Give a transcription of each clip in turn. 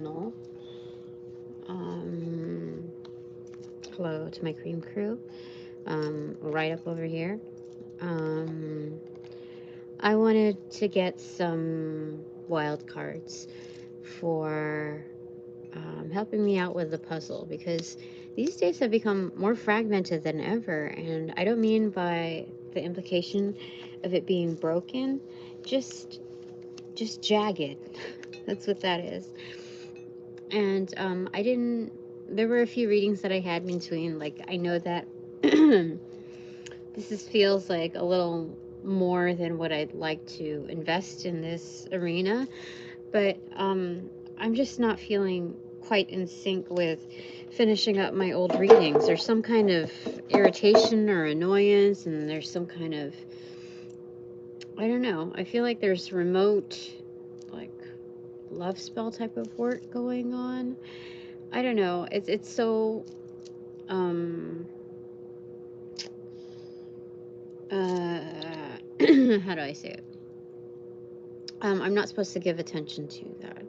Hello to my cream crew, right up over here. I wanted to get some wild cards for helping me out with the puzzle, because these days have become more fragmented than ever, and I don't mean by the implication of it being broken, just jagged. That's what that is. And I didn't. There were a few readings that I had between. Like, I know that feels like a little more than what I'd like to invest in this arena, but I'm just not feeling quite in sync with finishing up my old readings. There's some kind of irritation or annoyance, and there's some kind of, I don't know. I feel like there's remote, like, love spell type of work going on. I don't know. It's so how do I say it? I'm not supposed to give attention to that,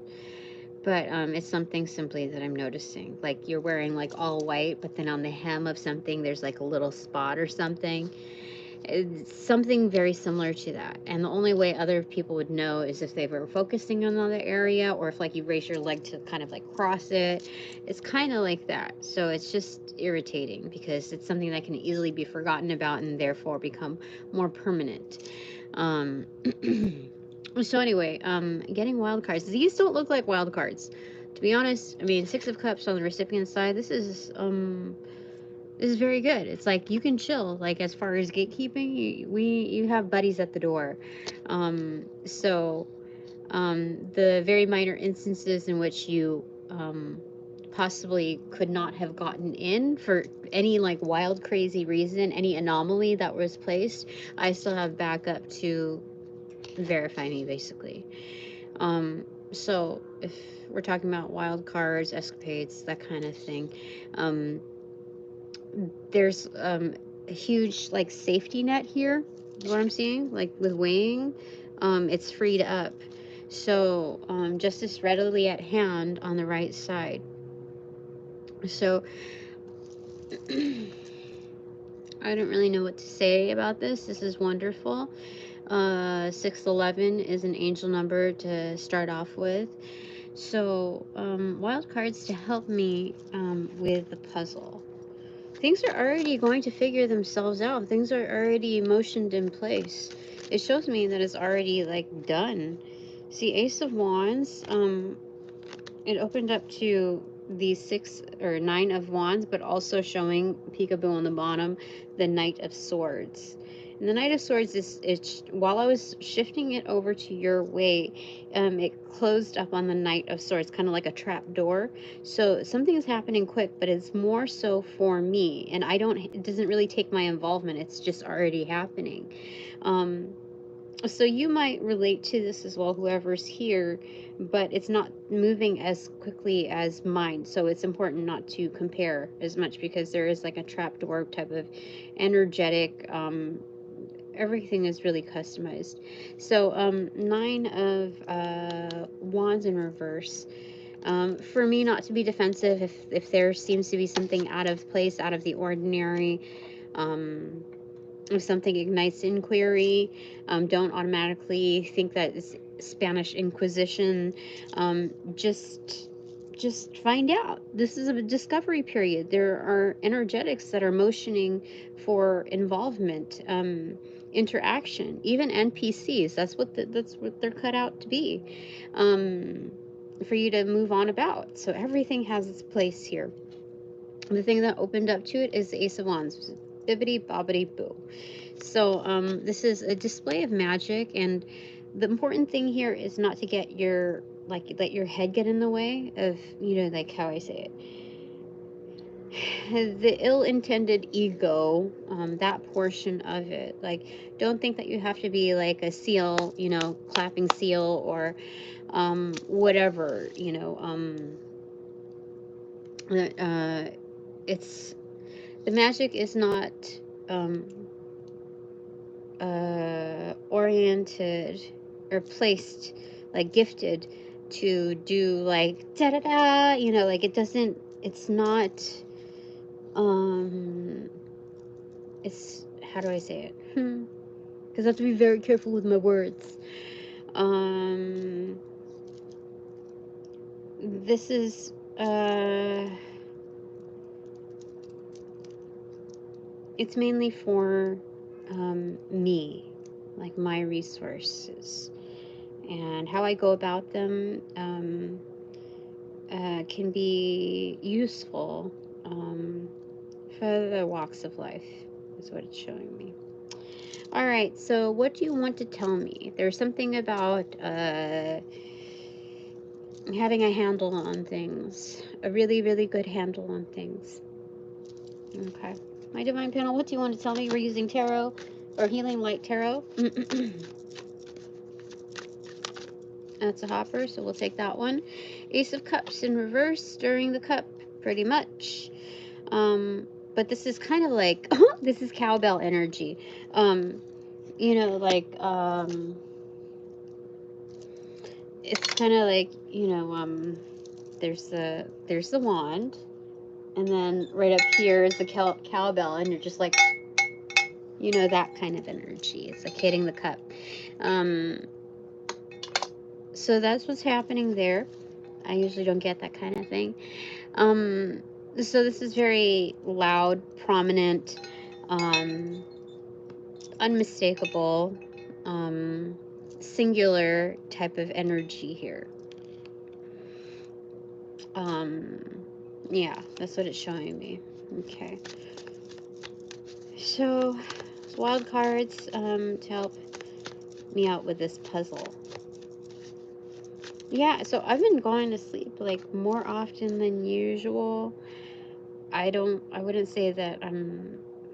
but it's something simply that I'm noticing. Like, you're wearing like all white, but then on the hem of something there's like a little spot or something. It's something very similar to that, and the only way other people would know is if they were focusing on another area, or if like you raise your leg to kind of like cross it. It's kind of like that. So it's just irritating because it's something that can easily be forgotten about and therefore become more permanent. um So anyway, getting wild cards. These don't look like wild cards, to be honest. I mean, Six of Cups on the recipient side. This is very good. It's like you can chill. Like, as far as gatekeeping, you have buddies at the door. The very minor instances in which you possibly could not have gotten in for any like wild, crazy reason, any anomaly that was placed, I still have backup to verify me, basically. So if we're talking about wild cards, escapades, that kind of thing, there's a huge like safety net here. What I'm seeing, like with weighing, it's freed up. So justice readily at hand on the right side. So I don't really know what to say about this. This is wonderful. 611 is an angel number to start off with. So, wild cards to help me with the puzzle. Things are already going to figure themselves out. Things are already motioned in place. It shows me that it's already like done. See, Ace of Wands, it opened up to the 6 or 9 of Wands, but also showing peekaboo on the bottom, the Knight of Swords. And the Knight of Swords is while I was shifting it over to your way, it closed up on the Knight of Swords, kind of like a trap door. So something is happening quick, but it's more so for me, and it doesn't really take my involvement. It's just already happening. So you might relate to this as well, whoever's here, but it's not moving as quickly as mine. So it's important not to compare as much, because there is like a trapdoor type of energetic, everything is really customized. So 9 of Wands in reverse. For me not to be defensive if there seems to be something out of place, out of the ordinary. If something ignites inquiry, don't automatically think that it's Spanish Inquisition. Just find out. This is a discovery period. There are energetics that are motioning for involvement, interaction, even NPCs. That's what they're cut out to be, for you to move on about. So everything has its place here. The thing that opened up to it is the Ace of Wands. Bibbety, bobbity, boo. So this is a display of magic, and the important thing here is not to get your, like, let your head get in the way of, like how I say it. The ill-intended ego, that portion of it. Like, don't think that you have to be like a seal, clapping seal, or whatever, it's, the magic is not oriented or placed, like gifted to do like da da da, you know, like it doesn't, it's not, it's, how do I say it? Because I have to be very careful with my words. This is, it's mainly for me, like my resources, and how I go about them can be useful for the walks of life, is what it's showing me. All right, so what do you want to tell me? There's something about having a handle on things, a really, really good handle on things. Okay. My Divine Panel, what do you want to tell me? We're using Tarot, or Healing Light Tarot. That's a hopper, so we'll take that one. Ace of Cups in reverse, stirring the cup, pretty much. But this is kind of like, this is cowbell energy. You know, like, it's kind of like, you know, there's the wand, and then right up here is the cowbell, and you're just like, you know, that kind of energy. It's like hitting the cup. So that's what's happening there. I usually don't get that kind of thing. So this is very loud, prominent, unmistakable, singular type of energy here. Yeah, that's what it's showing me. Okay. So, wild cards to help me out with this puzzle. Yeah, so I've been going to sleep like more often than usual. I wouldn't say that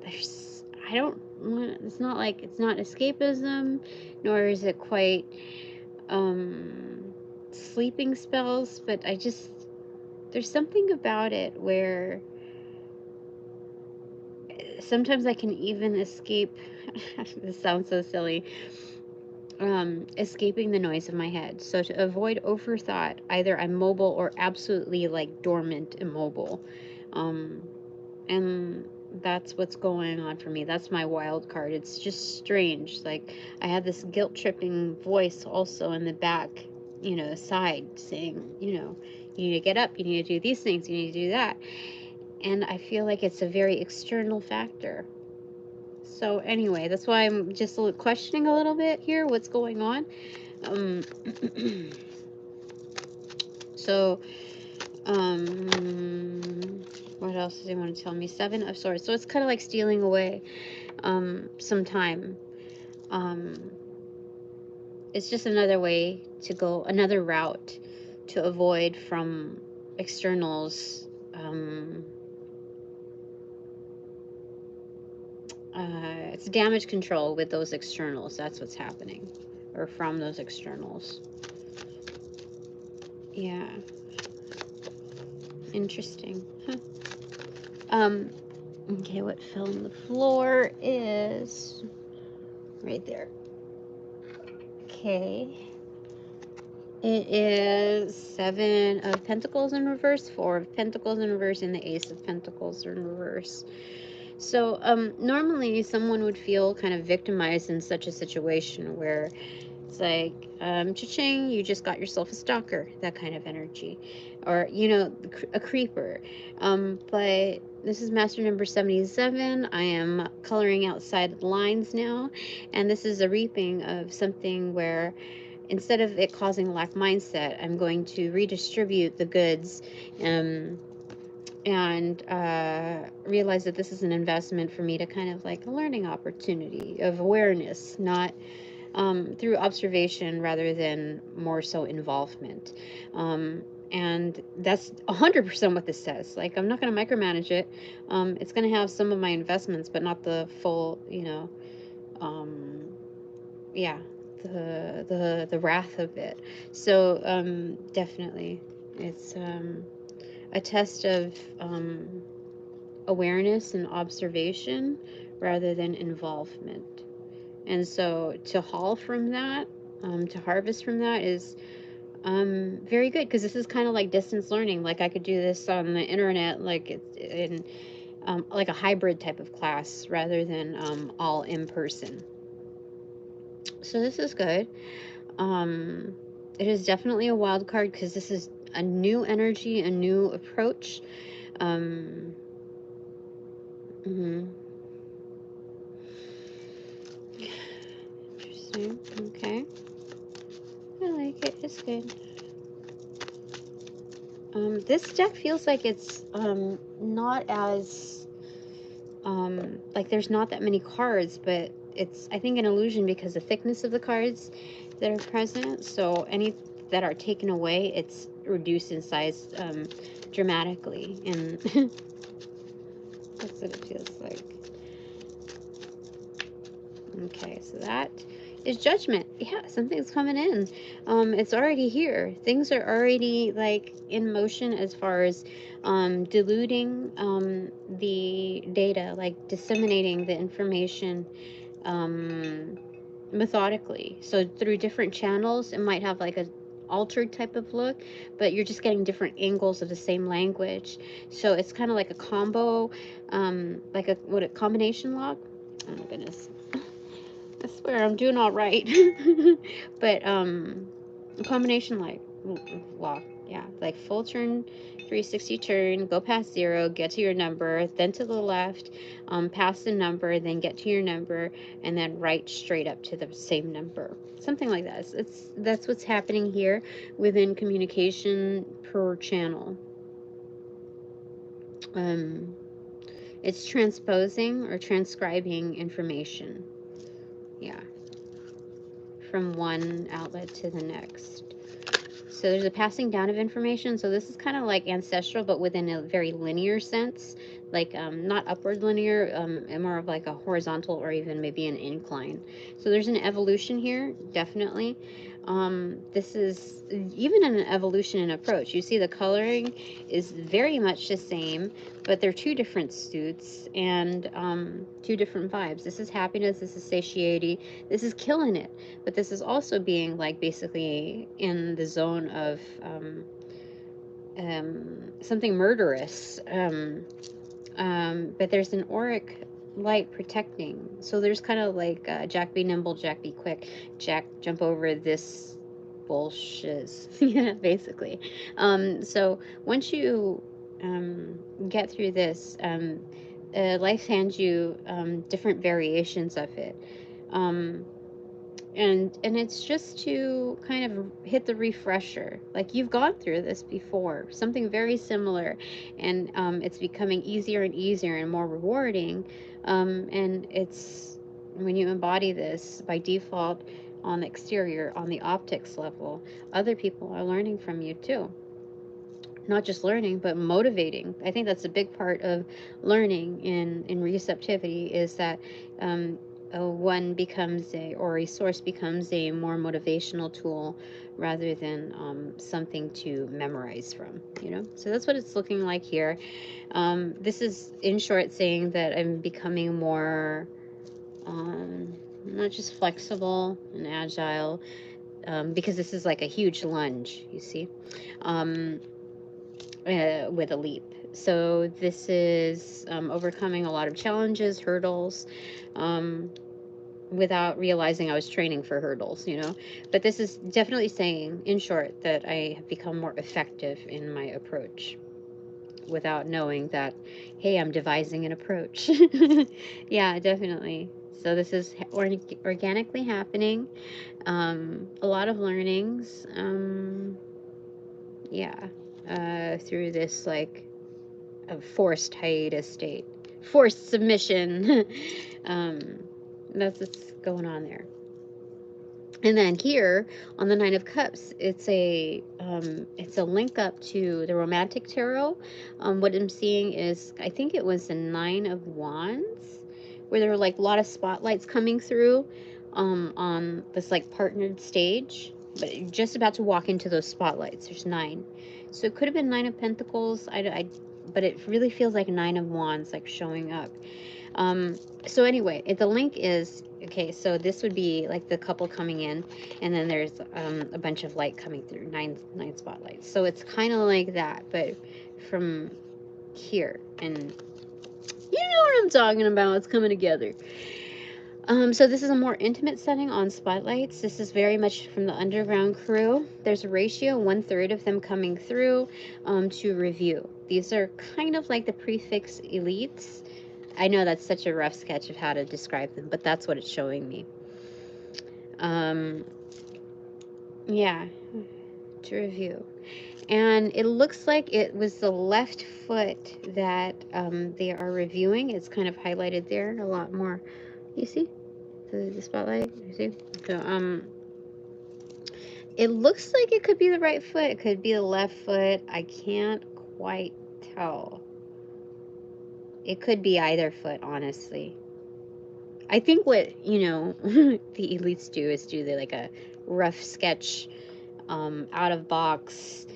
it's not like, it's not escapism, nor is it quite sleeping spells, but there's something about it where sometimes I can even escape, this sounds so silly, escaping the noise of my head. So to avoid overthought, either I'm mobile or absolutely like dormant, immobile. And that's what's going on for me. That's my wild card. It's just strange. Like, I have this guilt tripping voice also in the back, you know, side, saying, you know, you need to get up, you need to do these things, you need to do that. And I feel like it's a very external factor. So anyway, that's why I'm just questioning a little bit here what's going on. So, what else does he want to tell me? 7 of Swords. So it's kind of like stealing away some time. It's just another way to go, another route to avoid from externals. It's damage control with those externals. That's what's happening, or from those externals. Yeah. Interesting. Huh. Okay, what fell on the floor is right there. Okay. It is 7 of Pentacles in reverse, 4 of Pentacles in reverse, and the Ace of Pentacles in reverse. So, normally someone would feel kind of victimized in such a situation where it's like, cha-ching, you just got yourself a stalker, that kind of energy. Or, you know, a creeper. But this is master number 77. I am coloring outside the lines now. And this is a reaping of something where instead of it causing a lack mindset, I'm going to redistribute the goods and realize that this is an investment for me to kind of like a learning opportunity of awareness, not through observation rather than more so involvement. And that's 100% what this says. Like, I'm not going to micromanage it. It's going to have some of my investments, but not the full, you know, yeah, the wrath of it. So definitely, it's a test of awareness and observation rather than involvement. And so to haul from that, to harvest from that is Very good, because this is kind of like distance learning. Like I could do this on the internet, like it's in like a hybrid type of class rather than all in person. So this is good. It is definitely a wild card because this is a new energy, a new approach. Interesting. Okay. I like it. It's good. This deck feels like it's not as like there's not that many cards, but it's, I think, an illusion because the thickness of the cards that are present. So any that are taken away, it's reduced in size dramatically, and that's what it feels like. Okay, so that is judgment. Yeah, something's coming in. It's already here. Things are already like in motion as far as diluting the data, like disseminating the information methodically. So through different channels, it might have like a altered type of look, but you're just getting different angles of the same language. So it's kind of like a combo, like a combination lock. Oh my goodness. I swear I'm doing all right. But a combination like lock, yeah, like full turn, 360 turn, go past 0, get to your number, then to the left, past the number, then get to your number, and then right straight up to the same number. Something like that. That's what's happening here within communication per channel. It's transposing or transcribing information. Yeah. From one outlet to the next. So there's a passing down of information. So this is kind of like ancestral, but within a very linear sense, like not upward linear, and more of like a horizontal or even maybe an incline. So there's an evolution here, definitely. This is even an evolution in approach. You see the coloring is very much the same, but they're two different suits and two different vibes. This is happiness, this is satiety, this is killing it, but this is also being like basically in the zone of something murderous. But there's an auric light protecting. So there's kind of like Jack be nimble, Jack be quick, Jack jump over this bullshit. Yeah, basically. So once you get through this, life hands you different variations of it. And it's just to kind of hit the refresher. Like you've gone through this before, something very similar, and it's becoming easier and easier and more rewarding. And it's when you embody this by default on the exterior, on the optics level, other people are learning from you too. Not just learning, but motivating. I think that's a big part of learning in receptivity is that one becomes or a source becomes a more motivational tool rather than something to memorize from, you know? So that's what it's looking like here. This is, in short, saying that I'm becoming more, not just flexible and agile, because this is like a huge lunge, you see, with a leap. So this is overcoming a lot of challenges, hurdles, without realizing I was training for hurdles, you know. But this is definitely saying, in short, that I have become more effective in my approach without knowing that, hey, I'm devising an approach. Yeah, definitely. So this is organically happening. A lot of learnings. Yeah, through this like a forced hiatus state, forced submission. That's what's going on there. And then here on the Nine of Cups, it's a link up to the Romantic Tarot. What I'm seeing is, I think it was the Nine of Wands, where there were like a lot of spotlights coming through on this like partnered stage, but you're just about to walk into those spotlights. There's 9. So it could have been 9 of Pentacles, but it really feels like 9 of Wands, like showing up. So anyway, the link is, okay, so this would be like the couple coming in, and then there's a bunch of light coming through, nine spotlights. So it's kind of like that, but from here, and you know what I'm talking about. It's coming together. So this is a more intimate setting on spotlights. This is very much from the underground crew. There's a ratio, 1/3 of them coming through to review. These are kind of like the prefix elites. I know that's such a rough sketch of how to describe them, but that's what it's showing me. Yeah, to review. And it looks like it was the left foot that they are reviewing. It's kind of highlighted there a lot more. You see the spotlight? You see? So it looks like it could be the right foot. It could be the left foot. I can't quite tell. It could be either foot, honestly. I think what, you know, the elites do is do like a rough sketch, out of box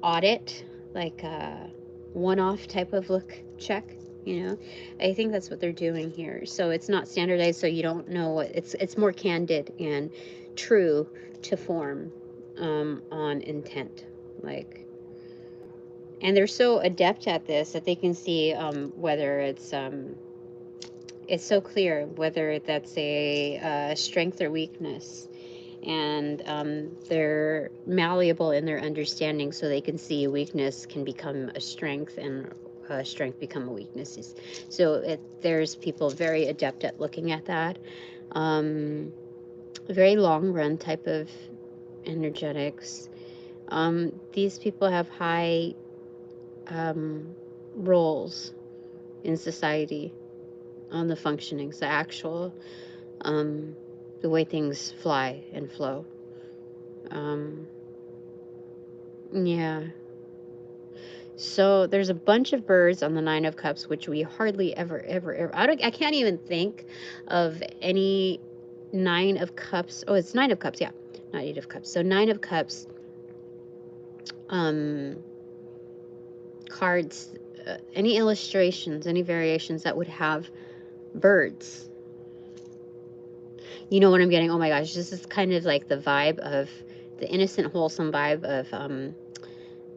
audit, like a one-off type of look check, you know. I think that's what they're doing here. So it's not standardized, so you don't know what it's more candid and true to form on intent, like. And they're so adept at this that they can see whether it's so clear whether that's a strength or weakness, and they're malleable in their understanding, so they can see a weakness can become a strength and a strength become a weakness. So there's people very adept at looking at that. Very long run type of energetics. These people have high roles in society on the functionings, the actual the way things fly and flow. Yeah. So there's a bunch of birds on the 9 of Cups, which we hardly ever. I can't even think of any 9 of Cups. Oh, it's 9 of Cups, yeah, not 8 of Cups. So 9 of Cups cards, any illustrations, any variations that would have birds. You know what I'm getting? Oh my gosh, this is kind of like the vibe of the innocent, wholesome vibe of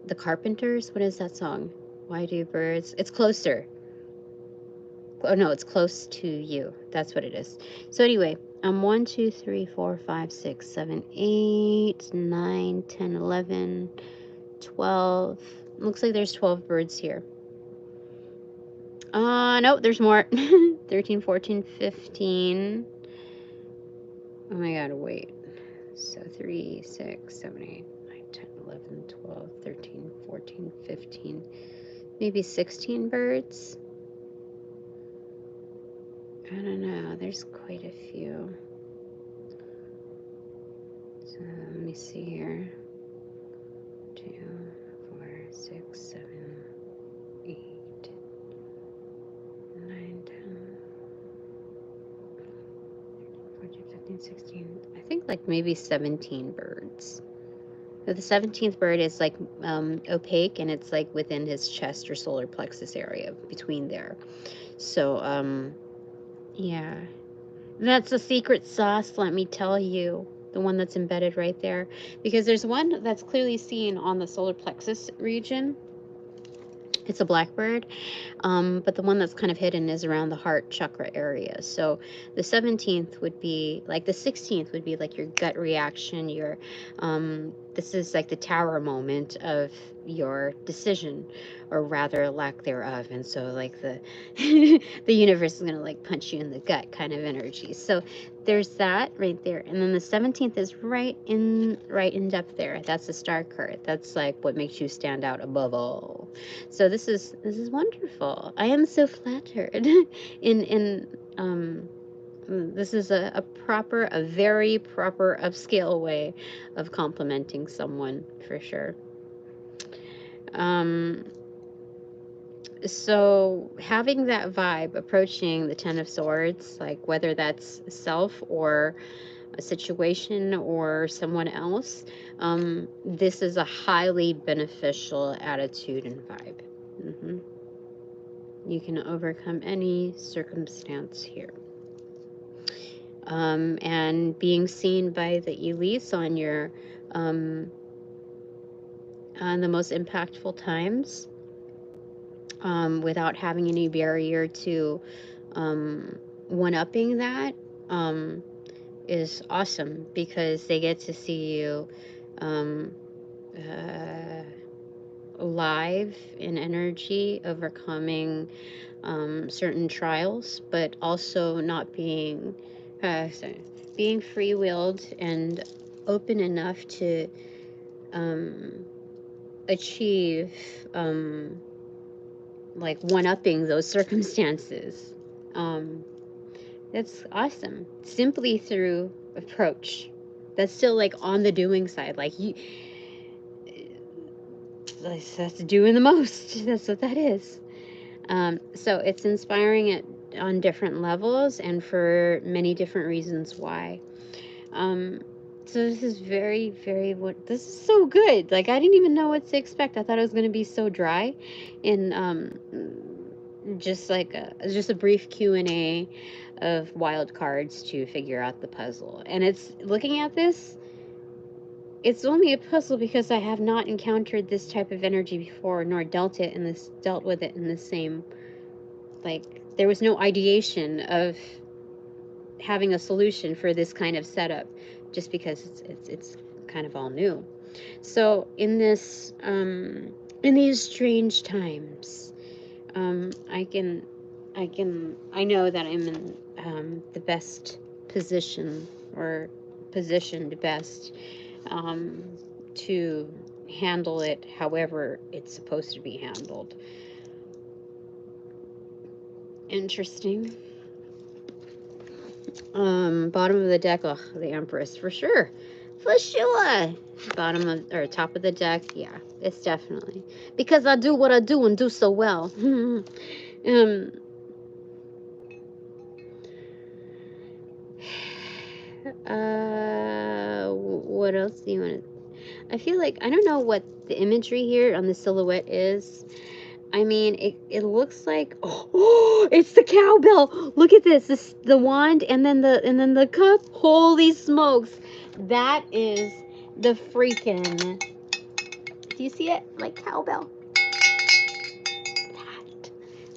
the Carpenters. What is that song? Why do birds? It's Closer. Oh no, it's Close to You. That's what it is. So anyway, 1, 2, 3, 4, 5, 6, 7, 8, 9, 10, 11, 12. Looks like there's 12 birds here. No, there's more. 13, 14, 15. Oh my god, wait. So 3, 6, 7, 8, 9, 10, 11, 12, 13, 14, 15, maybe 16 birds. I don't know. There's quite a few. So let me see here. 2, 4, 6, 7, 8, 9, 10, 14, 15, 16. I think like maybe 17 birds. So the 17th bird is like opaque, and it's like within his chest or solar plexus area between there. So yeah, that's a secret sauce, let me tell you. The one that's embedded right there, because there's one that's clearly seen on the solar plexus region. It's a blackbird, but the one that's kind of hidden is around the heart chakra area. So the 17th would be like, the 16th would be like your gut reaction, your this is like the tower moment of your decision, or rather lack thereof. And so like the the universe is gonna like punch you in the gut kind of energy. So there's that right there. And then the 17th is right in depth there. That's the star card. That's like what makes you stand out above all. So this is wonderful. I am so flattered. This is a very proper upscale way of complimenting someone, for sure. So having that vibe approaching the 10 of Swords, like whether that's self or a situation or someone else, this is a highly beneficial attitude and vibe. You can overcome any circumstance here. And being seen by the elites on your on the most impactful times, without having any barrier to one-upping that, is awesome, because they get to see you live in energy, overcoming certain trials, but also not being being free-willed and open enough to achieve like one-upping those circumstances. That's awesome. Simply through approach. That's still like on the doing side. Like that's doing the most. That's what that is. So it's inspiring it on different levels and for many different reasons why. So this is very, very, this is so good. Like, I didn't even know what to expect. I thought it was going to be so dry, and just like just a brief Q&A of wild cards to figure out the puzzle. And it's, looking at this, it's only a puzzle because I have not encountered this type of energy before, nor dealt with it in the same, like, there was no ideation of having a solution for this kind of setup, just because it's kind of all new. So in this in these strange times, I know that I'm in the best position, or positioned best, to handle it however it's supposed to be handled. Interesting. Bottom of the deck, oh, the Empress, for sure. For sure. Bottom of, or top of the deck, yeah, it's definitely. Because I do what I do and do so well. What else do you want to... I feel like, I don't know what the imagery here on the silhouette is. I mean, it looks like, oh, it's the cowbell. Look at this. This, the wand, and then the cup. Holy smokes. That is the freaking, do you see it? Like cowbell.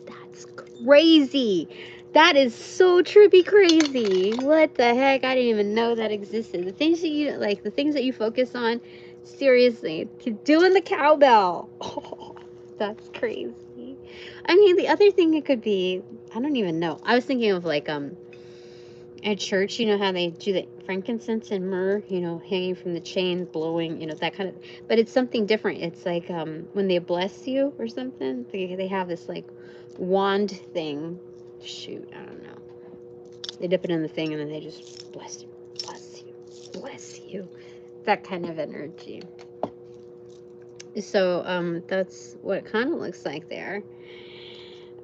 That's crazy. That is so trippy crazy. What the heck? I didn't even know that existed. The things that you, like, the things that you focus on, seriously, doing the cowbell. Oh, that's crazy. I mean, the other thing it could be, I don't even know. I was thinking of, like, at church, you know how they do the frankincense and myrrh, you know, hanging from the chain, blowing, you know, that kind of, but it's something different. It's like when they bless you or something, they have this, like, wand thing. Shoot, I don't know. They dip it in the thing and then they just bless you, bless you, bless you. That kind of energy. So that's what it kind of looks like there.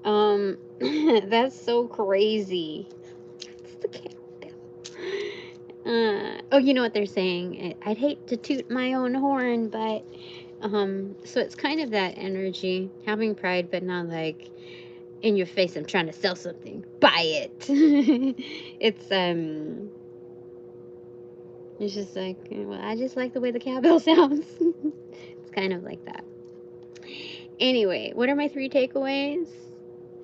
That's so crazy. It's the cowbell. Oh, you know what they're saying? I'd hate to toot my own horn, but so it's kind of that energy, having pride, but not like in your face, I'm trying to sell something, buy it. It's just like, well, I just like the way the cowbell sounds. It's kind of like that. Anyway, what are my 3 takeaways?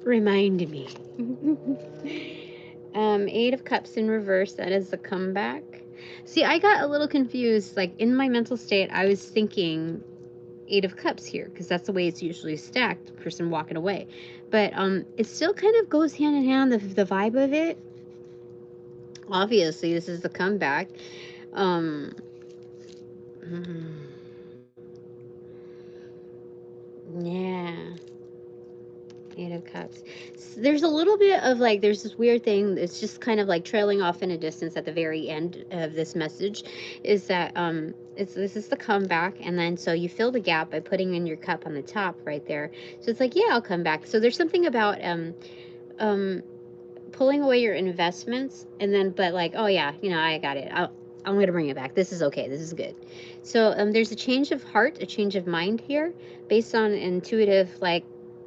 Remind me. 8 of Cups in reverse, that is the comeback. See, I got a little confused. Like, in my mental state, I was thinking 8 of Cups here, because that's the way it's usually stacked, person walking away. But it still kind of goes hand in hand, the vibe of it. Obviously, this is the comeback. Yeah. 8 of Cups. There's a little bit of, like, there's this weird thing. It's just kind of like trailing off in a distance at the very end of this message, is that this is the comeback, and then so you fill the gap by putting in your cup on the top right there. So it's like, yeah, I'll come back. So there's something about pulling away your investments, and then, but like, oh yeah, you know, I got it. I'm going to bring it back. This is okay. This is good. So there's a change of heart, a change of mind here, based on intuitive, like,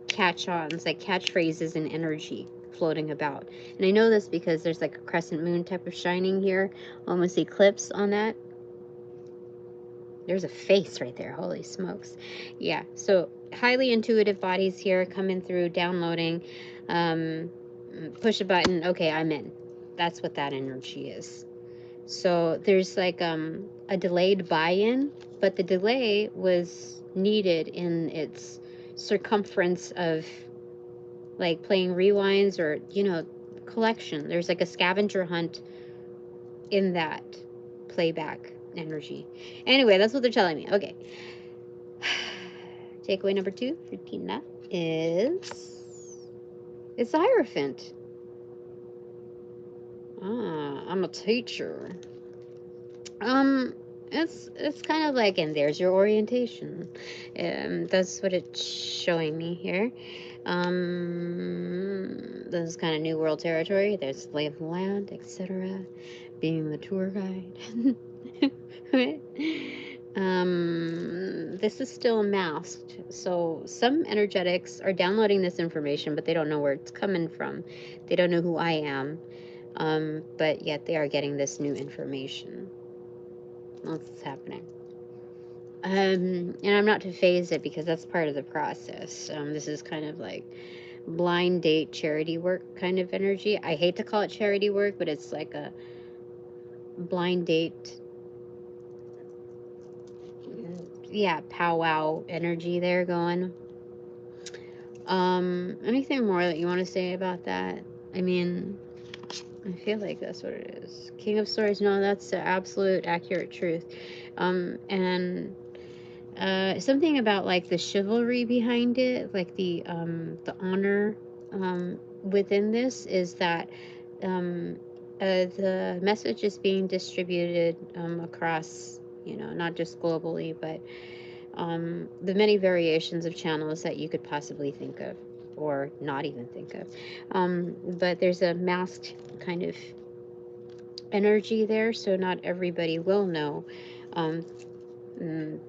catch-ons, like catchphrases and energy floating about. And I know this because there's like a crescent moon type of shining here, almost eclipse on that. There's a face right there, holy smokes. Yeah, so highly intuitive bodies here coming through, downloading, push a button, okay, I'm in. That's what that energy is. So there's like a delayed buy-in, but the delay was needed in its circumference of like playing rewinds or, you know, collection. There's like a scavenger hunt in that playback energy. Anyway, that's what they're telling me. Okay. Takeaway number 2 for Tina is it's the Hierophant. Ah, I'm a teacher. It's kind of like, and there's your orientation. That's what it's showing me here. This is kind of New World territory. There's lay of the land, etc. Being the tour guide. This is still masked, so some energetics are downloading this information, but they don't know where it's coming from. They don't know who I am, but yet they are getting this new information. What's happening? And I'm not to phase it because that's part of the process. This is kind of like blind date charity work kind of energy. I hate to call it charity work, but it's like a blind date, yeah, powwow energy there going. Anything more that you want to say about that? I mean, I feel like that's what it is. King of Swords, no, that's the absolute accurate truth. And something about like the chivalry behind it, like the honor within this is that the message is being distributed across, you know, not just globally, but the many variations of channels that you could possibly think of or not even think of. But there's a masked kind of energy there, so not everybody will know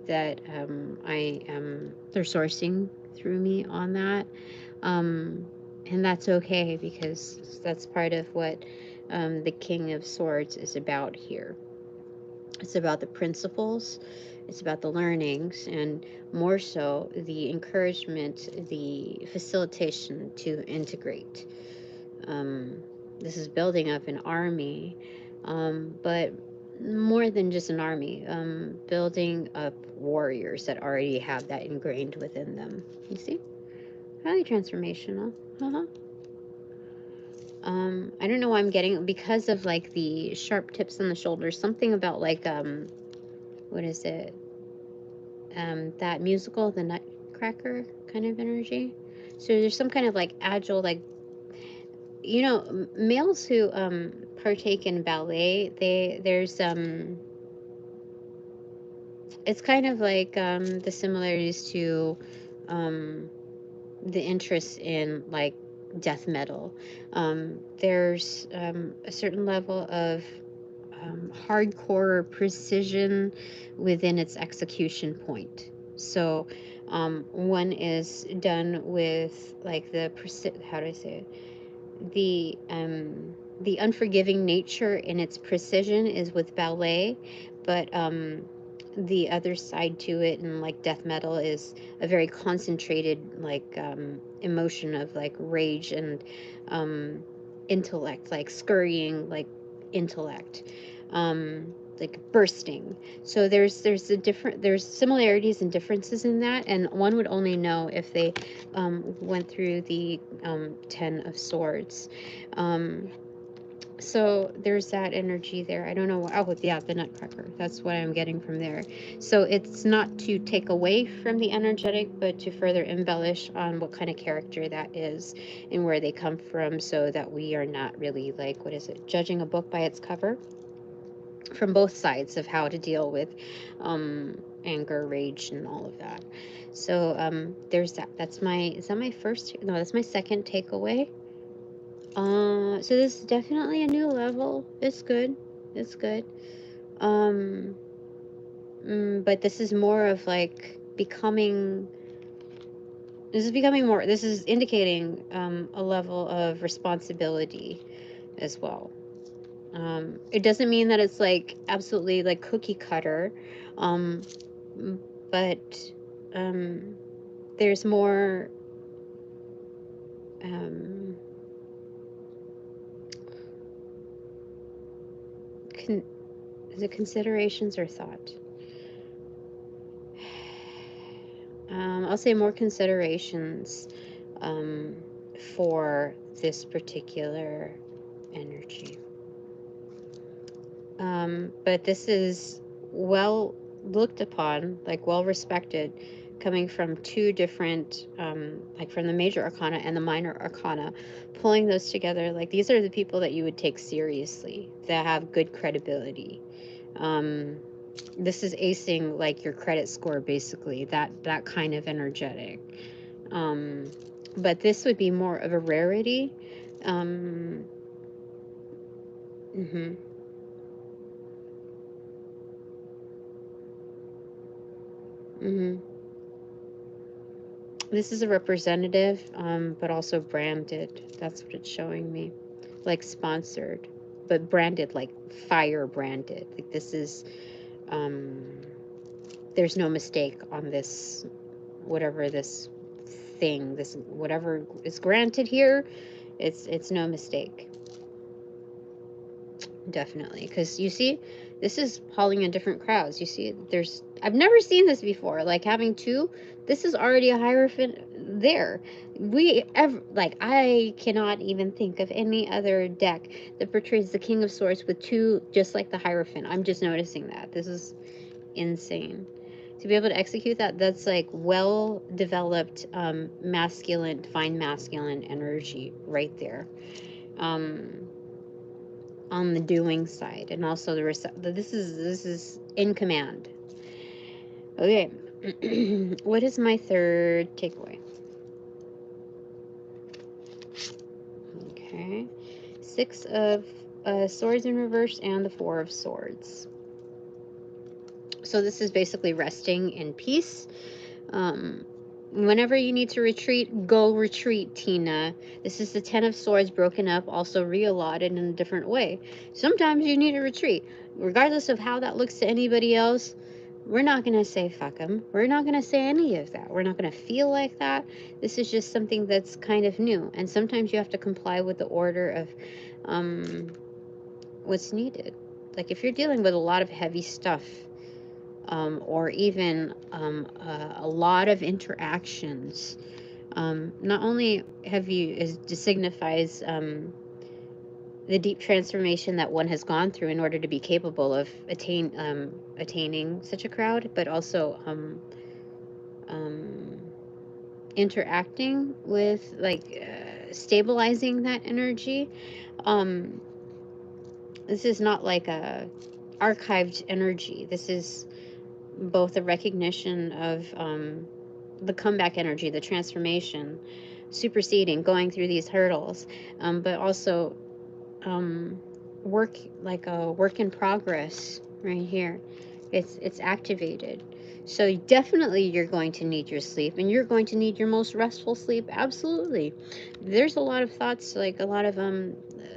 that I am, they're sourcing through me on that. And that's okay because that's part of what the King of Swords is about here. It's about the principles, it's about the learnings, and more so the encouragement, the facilitation to integrate. This is building up an army, but more than just an army, building up warriors that already have that ingrained within them. You see? Highly transformational. I don't know why I'm getting, because of like the sharp tips on the shoulders, something about like, what is it? That musical, the Nutcracker kind of energy. So there's some kind of like agile, like, you know, males who partake in ballet, there's it's kind of like the similarities to the interest in like death metal. There's a certain level of hardcore precision within its execution point. So one is done with like how do I say it? The unforgiving nature in its precision is with ballet, but the other side to it in like death metal is a very concentrated like emotion of like rage and intellect, like scurrying like intellect, like bursting. So there's similarities and differences in that, and one would only know if they went through the 10 of Swords. So there's that energy there. I don't know what, oh yeah, the Nutcracker. That's what I'm getting from there. So it's not to take away from the energetic, but to further embellish on what kind of character that is and where they come from, so that we are not really like, what is it, judging a book by its cover, from both sides of how to deal with anger, rage, and all of that. So there's that. That's my, is that my first? No, that's my second takeaway. So this is definitely a new level. It's good. It's good. But this is more of like becoming This is becoming more, this is indicating a level of responsibility as well. It doesn't mean that it's like absolutely like cookie cutter, but there's more is it considerations or thought? I'll say more considerations for this particular energy. But this is well looked upon, like well respected, coming from two different, like from the major arcana and the minor arcana, pulling those together. Like these are the people that you would take seriously, that have good credibility. This is acing like your credit score, basically, that kind of energetic. But this would be more of a rarity. Mm-hmm. Mm-hmm. This is a representative, but also branded. That's what it's showing me. Like sponsored, but branded, like fire branded. Like this is, there's no mistake on this, whatever this thing, this whatever is granted here, it's no mistake. Definitely, because you see, this is hauling in different crowds. You see, there's, I've never seen this before. Like having two, this is already a Hierophant there. Like, I cannot even think of any other deck that portrays the King of Swords with two, just like the Hierophant. I'm just noticing that. This is insane. To be able to execute that, that's like well developed masculine, divine masculine energy right there. On the doing side, and also this is in command. Okay. What is my third takeaway? Okay, 6 of swords in reverse and the 4 of swords. So this is basically resting in peace. Whenever you need to retreat, go retreat, Tina. This is the 10 of swords broken up, also reallotted in a different way. Sometimes you need to retreat. Regardless of how that looks to anybody else, we're not going to say fuck them. We're not going to say any of that. We're not going to feel like that. This is just something that's kind of new. And sometimes you have to comply with the order of what's needed. Like if you're dealing with a lot of heavy stuff, or even a lot of interactions. Not only have you, it signifies the deep transformation that one has gone through in order to be capable of attaining such a crowd, but also interacting with, like, stabilizing that energy. This is not like a archived energy. This is both a recognition of the comeback energy, the transformation, superseding, going through these hurdles, but also like a work in progress right here. It's activated. So definitely you're going to need your sleep, and you're going to need your most restful sleep. Absolutely. There's a lot of thoughts, like a lot of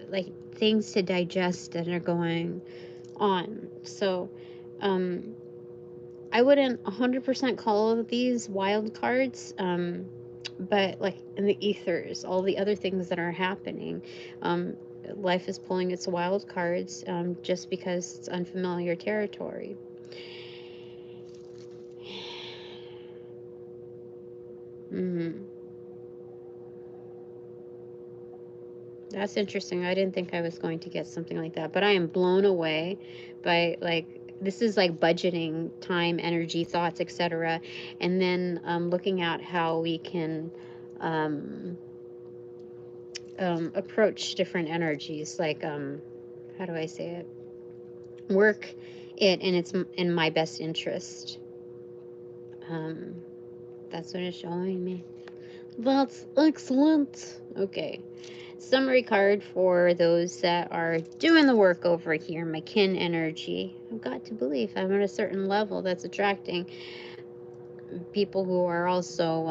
like things to digest that are going on. So I wouldn't 100% call these wild cards, but like in the ethers, all the other things that are happening, life is pulling its wild cards just because it's unfamiliar territory. That's interesting. I didn't think I was going to get something like that, but I am blown away by, like, this is like budgeting time, energy, thoughts, etc., and then looking at how we can approach different energies, like how do I say it? Work it, and it's in my best interest. That's what it's showing me. That's excellent. Okay. Summary card for those that are doing the work over here. My kin energy. I've got to believe I'm at a certain level that's attracting people who are also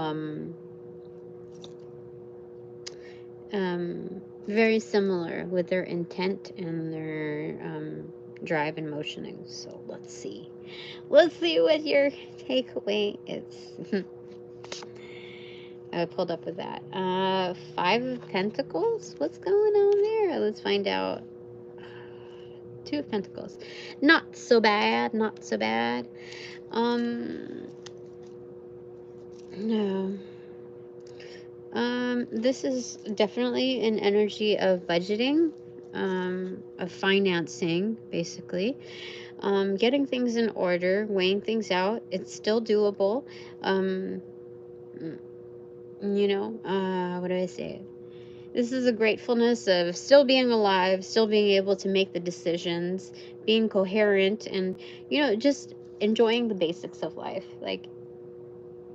very similar with their intent and their drive and motioning. So let's see. Let's see what your takeaway is. I pulled up with that. Five of Pentacles? What's going on there? Let's find out. Two of Pentacles. Not so bad, not so bad. No. This is definitely an energy of budgeting, of financing, basically. Getting things in order, weighing things out. It's still doable. You know, what do I say? This is a gratefulness of still being alive, still being able to make the decisions, being coherent, and, you know, just enjoying the basics of life. Like,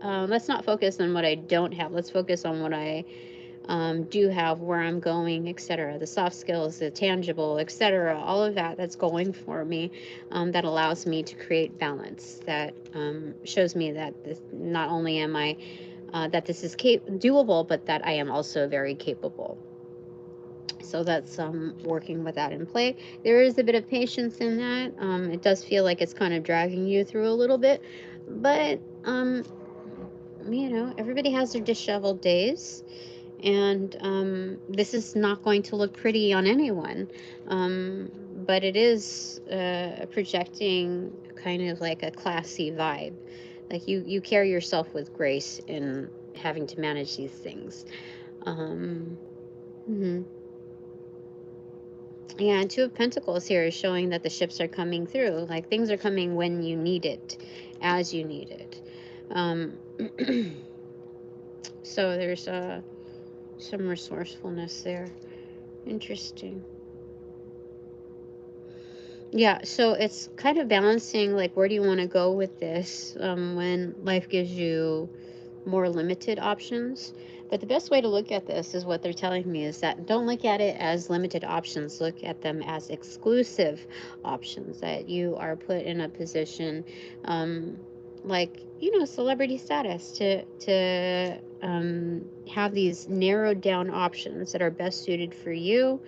let's not focus on what I don't have. Let's focus on what I do have, where I'm going, etc. The soft skills, the tangible, etc. All of that that's going for me, that allows me to create balance. That shows me that this, not only am I that this is doable, but that I am also very capable. So that's working with that in play. There is a bit of patience in that. It does feel like it's kind of dragging you through a little bit, but you know, everybody has their disheveled days, and this is not going to look pretty on anyone, but it is projecting kind of like a classy vibe. Like you carry yourself with grace in having to manage these things. Yeah, and Two of Pentacles here is showing that the ships are coming through. Like, things are coming when you need it, as you need it. So there's some resourcefulness there. Interesting. Yeah, so it's kind of balancing, like, where do you want to go with this when life gives you more limited options. But the best way to look at this is what they're telling me is that don't look at it as limited options. Look at them as exclusive options, that you are put in a position like, you know, celebrity status to have these narrowed down options that are best suited for you.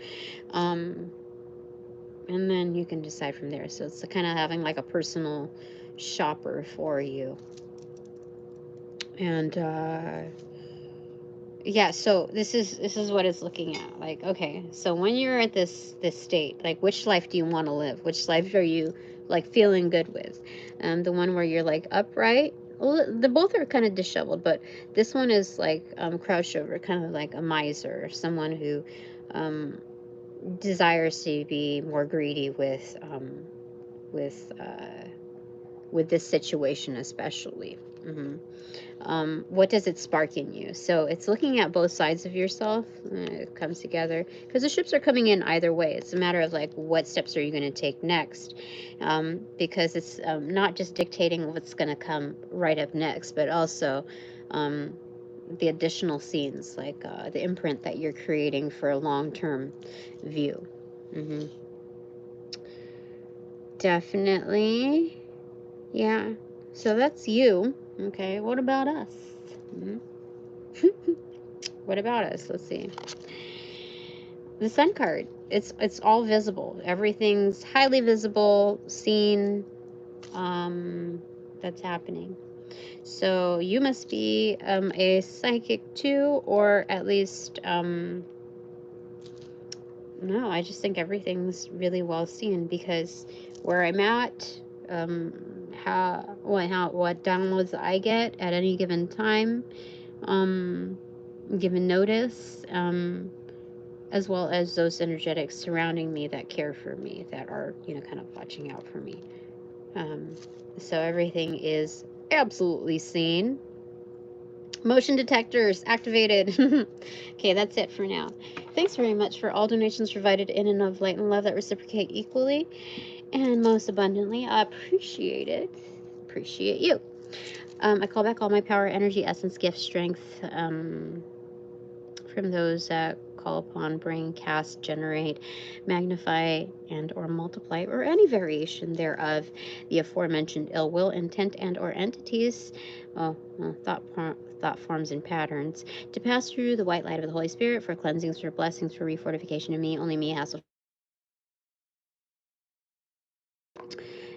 And then you can decide from there. So it's kind of having like a personal shopper for you. And yeah, so this is what it's looking at. Like, okay, so when you're at this state, like, which life do you want to live? Which life are you like feeling good with? The one where you're like upright. Well, the both are kind of disheveled, but this one is like crouched over, kind of like a miser, someone who desires to be more greedy with this situation, especially. What does it spark in you? So it's looking at both sides of yourself. It comes together because the ships are coming in either way. It's a matter of like, what steps are you going to take next? Because it's not just dictating what's going to come right up next, but also the additional scenes, like the imprint that you're creating for a long-term view. Definitely. Yeah. So that's you. Okay, what about us? What about us? Let's see. The Sun card. It's all visible. Everything's highly visible, seen. That's happening. So you must be a psychic too, or at least no. I just think everything's really well seen, because where I'm at, what downloads I get at any given time, given notice, as well as those energetics surrounding me that care for me, that are, you know, kind of watching out for me. So everything is absolutely seen. Motion detectors activated. Okay, that's it for now. Thanks very much for all donations provided in and of light and love that reciprocate equally and most abundantly. I appreciate it. Appreciate you. I call back all my power, energy, essence, gift, strength from those that call upon, bring, cast, generate, magnify, and or multiply, or any variation thereof, the aforementioned ill will, intent, and or entities, thought forms and patterns, to pass through the white light of the Holy Spirit for cleansings, for blessings, for refortification of me, only me, hassle.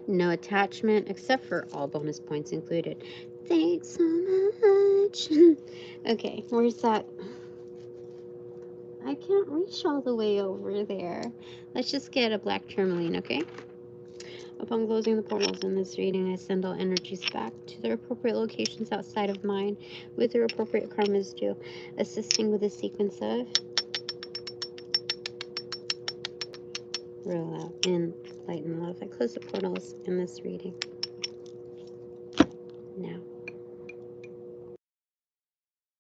No attachment, except for all bonus points included. Thanks so much. Okay, where's that? I can't reach all the way over there. Let's just get a black tourmaline, okay? Upon closing the portals in this reading, I send all energies back to their appropriate locations outside of mine, with their appropriate karmas due, assisting with a sequence of roll out in light and love. I close the portals in this reading.